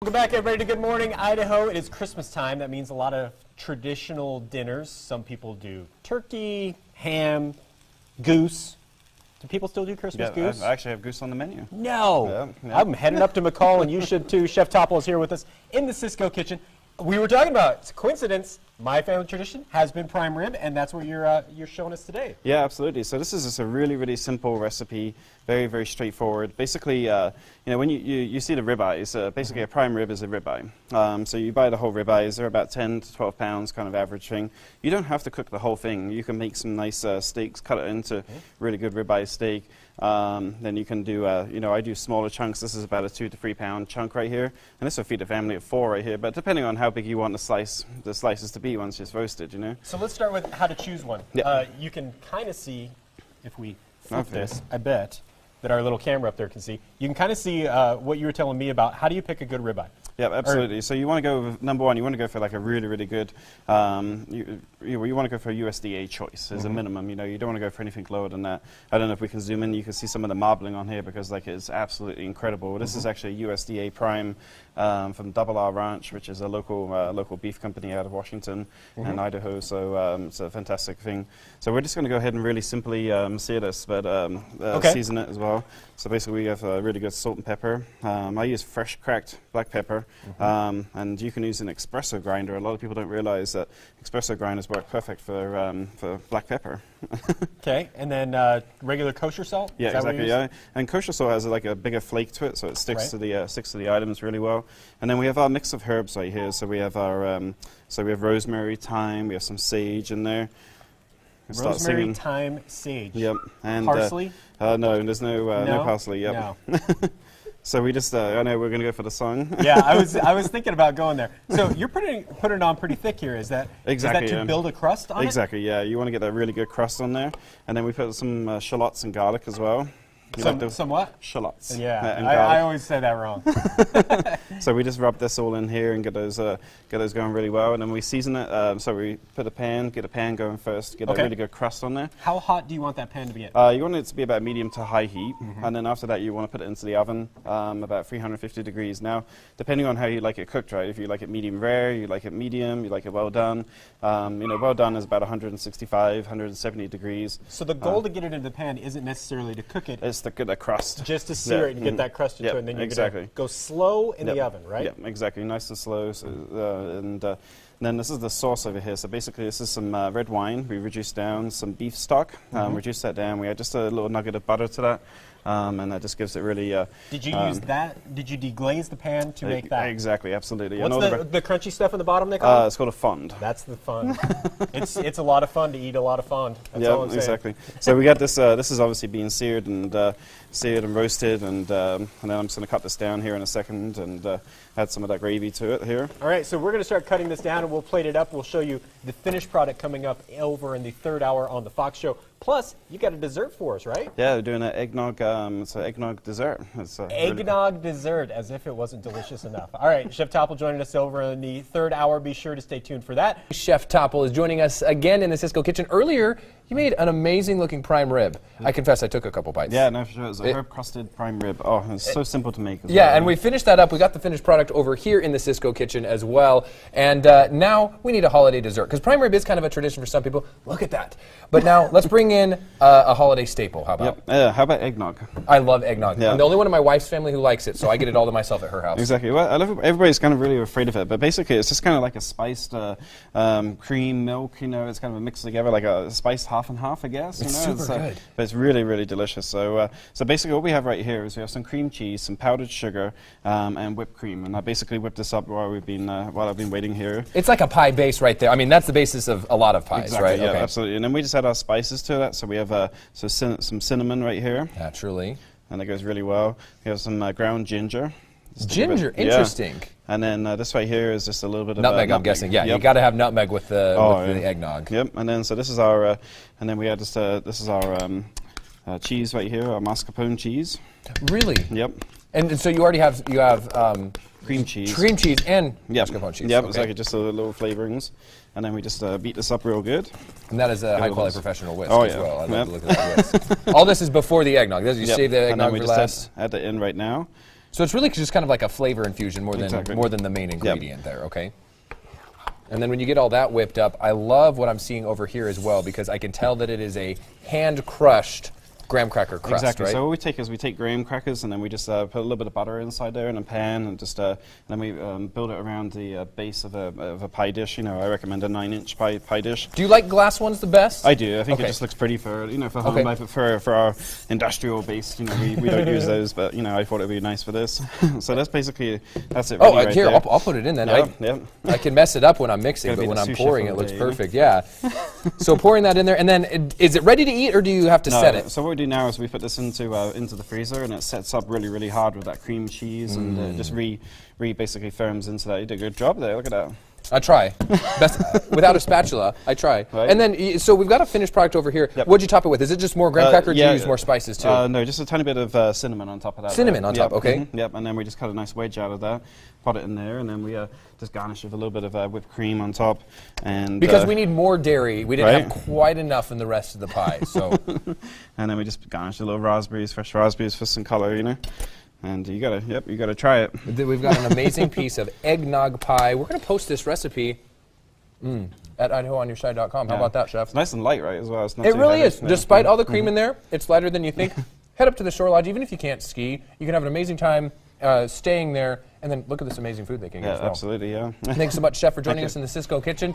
Welcome back, everybody, to Good Morning, Idaho. It is Christmas time. That means a lot of traditional dinners. Some people do turkey, ham, goose. Do people still do Christmas goose? I actually have goose on the menu. No. Yeah. I'm heading up to McCall, and you should too. Chef Topple is here with us in the Cisco kitchen. We were talking about, it's a coincidence, my family tradition has been prime rib, and that's what you're showing us today. Yeah, absolutely. So this is just a really, really simple recipe, very, very straightforward. Basically, you know, when you see the ribeyes, basically a prime rib is a ribeye. So you buy the whole ribeyes, they're about 10 to 12 pounds, kind of average thing. You don't have to cook the whole thing. You can make some nice steaks, cut it into really good ribeye steak. Then you can do, you know, I do smaller chunks. This is about a 2 to 3 pound chunk right here, and this will feed a family of 4 right here. But depending on how big you want the slices to be once it's roasted, you know. So let's start with how to choose one. Yeah. You can kind of see, if we flip this, I bet that our little camera up there can see. You can kind of see what you were telling me about. How do you pick a good ribeye? Yeah, absolutely. So you want to go with, number one, you want to go for like a really, really good, you want to go for a USDA choice as a minimum. You know, you don't want to go for anything lower than that. I don't know if we can zoom in. You can see some of the marbling on here because like it's absolutely incredible. This is actually a USDA prime from Double R Ranch, which is a local beef company out of Washington and Idaho. So it's a fantastic thing. So we're just going to go ahead and really simply sear this, but season it as well. So basically we have really good salt and pepper. I use fresh cracked black pepper. And you can use an espresso grinder. A lot of people don't realize that espresso grinders work perfect for black pepper. Okay, and then regular kosher salt? Yeah, exactly. Yeah, and kosher salt has like a bigger flake to it, so it sticks to the items really well. And then we have our mix of herbs right here. So we have our we have rosemary, thyme. We have some sage in there. Rosemary, thyme, sage. Yep. And parsley? No, there's no parsley. Yep. No. So we just, I know we're going to go for the song. Yeah, I was thinking about going there. So you're putting it on pretty thick here. Is that to build a crust on it? Exactly, yeah. You want to get that really good crust on there. And then we put some shallots and garlic as well. Some what? Shallots. Yeah, and I always say that wrong. So we just rub this all in here and get those going really well, and then we season it. So we get a pan going first, get a really good crust on there. How hot do you want that pan to be at? You want it to be about medium to high heat, and then after that you want to put it into the oven about 350 degrees. Now, depending on how you like it cooked, right? If you like it medium rare, you like it medium, you like it well done. You know, well done is about 165, 170 degrees. So the goal to get it into the pan isn't necessarily to cook it. It's to get that crust. Just to sear it and get that crust into it, and then you're going to go slow in the oven, right? Yeah, exactly. Nice and slow. So, and then this is the sauce over here. So basically this is some red wine. We reduced down some beef stock. Reduced that down. We add just a little nugget of butter to that. And that just gives it really... Did you use that? Did you deglaze the pan to make that? Exactly, absolutely. What's the crunchy stuff in the bottom they call it? It's called a fond. That's the fond. It's a lot of fun to eat a lot of fond. That's all I'm saying. Exactly. So we got this, this is obviously being seared and roasted, and then I'm just going to cut this down here in a second and add some of that gravy to it here. All right, so we're going to start cutting this down and we'll plate it up. We'll show you the finished product coming up over in the third hour on the Fox Show. Plus, you got a dessert for us, right? Yeah, we're doing an eggnog, it's an eggnog dessert. Eggnog dessert, as if it wasn't delicious enough. All right, Chef Topple joining us over in the third hour. Be sure to stay tuned for that. Chef Topple is joining us again in the Cisco kitchen. Earlier, you made an amazing looking prime rib. I confess I took a couple bites. Yeah, no, for sure. It's a herb crusted prime rib. Oh, it's so simple to make. And we finished that up. We got the finished product over here in the Cisco kitchen as well. And now we need a holiday dessert, because prime rib is kind of a tradition for some people. Look at that. But now let's bring in a holiday staple. How about? Yep. How about eggnog? I love eggnog. Yeah. I'm the only one in my wife's family who likes it, so I get it all to myself at her house. Exactly. Well, I love it. Everybody's kind of really afraid of it, but basically it's just kind of like a spiced cream, milk, you know, it's kind of a mix together, like a spiced half and half, I guess. It's super good. But it's really, really delicious. So so basically what we have right here is we have some cream cheese, some powdered sugar, and whipped cream. And I basically whipped this up while I've been waiting here. It's like a pie base right there. I mean, that's the basis of a lot of pies, exactly, right? Yeah, absolutely. And then we just add our spices to that. So we have some cinnamon right here. Naturally. And that goes really well. We have some ground ginger. Ginger, interesting. Yeah. And then this right here is just a little bit of nutmeg. I'm guessing. Yeah, you got to have nutmeg with the eggnog. Yep. And then so this is our, and then we add this is our cheese right here, our mascarpone cheese. Really? Yep. And so you already have cream cheese. Cream cheese and mascarpone cheese. Yep. It's like just a little flavorings, and then we just beat this up real good. And that is a high quality professional whisk as well. I love to look at that whisk. All this is before the eggnog. You save the eggnog for last. Add that in right now. So it's really just kind of like a flavor infusion more than Exactly. the main ingredient there, okay? And then when you get all that whipped up, I love what I'm seeing over here as well because I can tell that it is a hand-crushed graham cracker crust, Exactly. right? So what we take is we take graham crackers and then we just put a little bit of butter inside there in a pan and just and then we build it around the base of a pie dish. You know, I recommend a 9-inch pie dish. Do you like glass ones the best? I do. I think Okay. it just looks pretty for for home life, but for our industrial base, we don't use those. But I thought it'd be nice for this. So that's basically that's it. Oh, Really right here, there. I'll put it in then. Yeah. I can mess it up when I'm mixing, Gotta but be when the I'm sous pouring, chef it of the looks day, perfect. Yeah. So pouring that in there, and then is it ready to eat, or do you have to set it? So what we do now is we put this into the freezer, and it sets up really, really hard with that cream cheese, and it just basically firms into that. You did a good job there. Look at that. I try. Best, without a spatula, I try. Right. And then, so we've got a finished product over here. Yep. What'd you top it with? Is it just more graham cracker, or do you use more spices too? No, just a tiny bit of cinnamon on top of that. Cinnamon on top, okay. Yep, and then we just cut a nice wedge out of that, put it in there, and then we just garnish with a little bit of whipped cream on top. And Because we need more dairy. We didn't right. have quite enough in the rest of the pie. So and then we just garnish a little fresh raspberries for some color, And you gotta try it. we've got an amazing piece of eggnog pie. We're going to post this recipe at IdahoOnYourSide.com. How about that, Chef? It's nice and light, right, as well. It's not It too really heavy. is. Despite all the cream in there, it's lighter than you think. Head up to the Shore Lodge. Even if you can't ski, you can have an amazing time staying there. And then look at this amazing food they can get Yeah, as well. absolutely, yeah. Thanks so much, Chef, for joining us in the Cisco Kitchen.